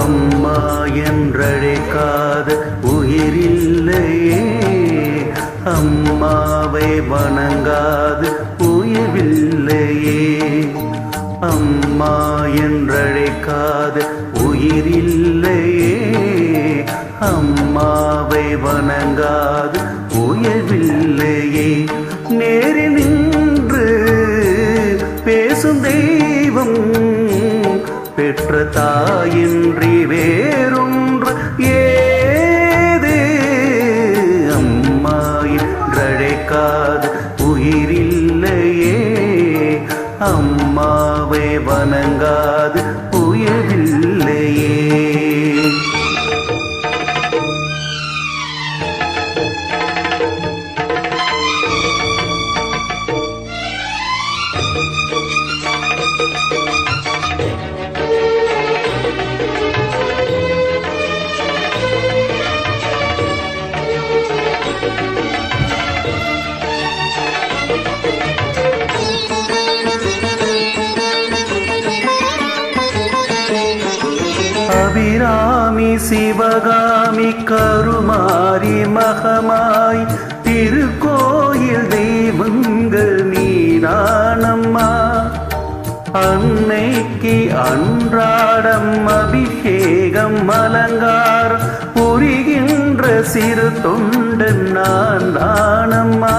அம்மா என்றழைக்காத உயிரில்லையே, அம்மாவை வணங்காது உயிர்வில்லையே. அம்மா என்றழைக்காத உயிரில்லையே, அம்மாவை வணங்காது உயர்வில்லையே. நேரில் நின்று பேசும் தெய்வம் பெற்ற தாயின்றி வேறொன்று ஏது? அம்மா என்றழைக்காத உயிரில்லையே, அம்மாவை வணங்காது உயர்வில்லையே. அபிராமி சிவகாமி கருமாரி மகமாய் திருக்கோயில் தெய்வங்கள் நீதானம்மா. அன்னைக்கு அன்றாடம் அபிஷேகம் அலங்காரம் புரிகின்ற சிறு தொண்டன் நான் தானம்மா.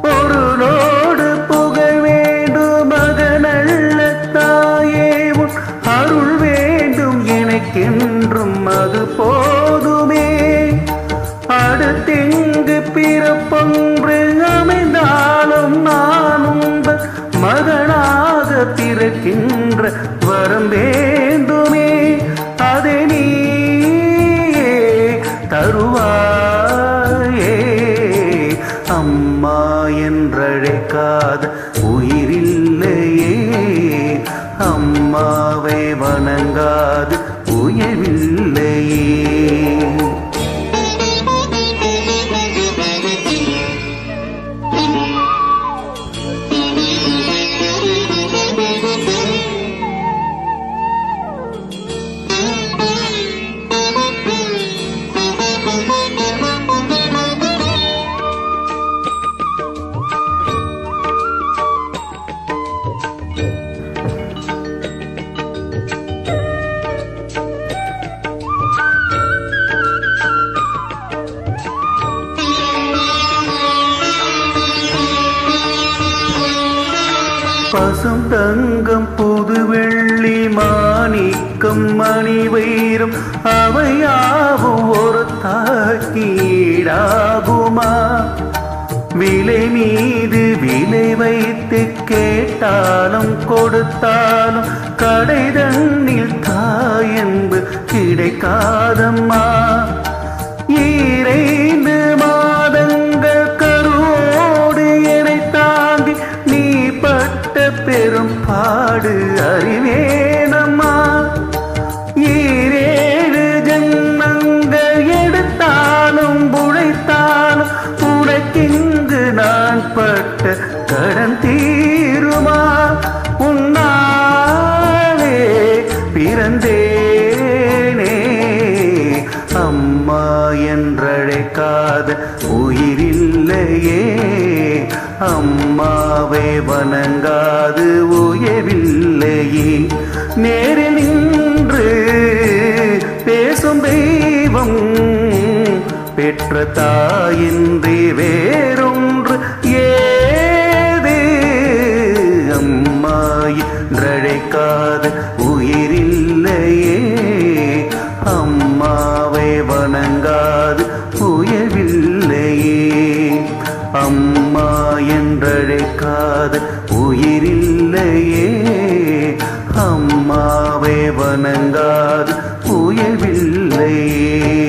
பொருளோடு புகழ் வேண்டும் மகனல்ல தாயே, உன் அருள் வேண்டும் எனக்கென்றும் அது போதுமே. அடுத்தெங்கு பிறப்பொன்று அமைந்தாலும் நான் உங்கள் மகனாக பிறக்கின்ற வரம் வேண்டுமே. அதை நீயே தருவாயே. அம்மா என்றழைக்காத உயிரில்லையே, அம்மாவை வணங்காது உயர்வில்லையே. பசும் தங்கம் புது வெள்ளி மாணிக்கம் மணி வைரம் அவையாவும் ஒரு தாக்கீடாகுமா? விலை மீது விலை வைத்து கேட்டாலும் கொடுத்தாலும் கடை தண்ணில் தாயன்பு கிடைக்காதம்மா. ஈரைந்து மாதங்கள் கருவோடு என்னை தாங்கி நீ பட்ட பெரும் பாடு அறிவேனம்மா. ஈரேழு ஜன்மங்கள் எடுத்தாலும் உழைத்தாலும் உனக்கிங்கு நான் பட்ட கடன் தீருமா? உன்னாலே பிறந்தேனே. அம்மா என்றழைக்காத உயிரில்லையே, அம்மாவை வணங்காது உயர்வில்லையே. நேரில் நின்று பேசும் தெய்வம் பெற்ற தாயின்றி வேறொன்று ஏது? அம்மா என்றழைக்காத உயிரில்லையே, அம்மாவை வணங்காது உயர்வில்லையே. அம்மா என்றழைக்காத உயிரில்லையே, அம்மாவை வணங்காது உயர்வில்லையே.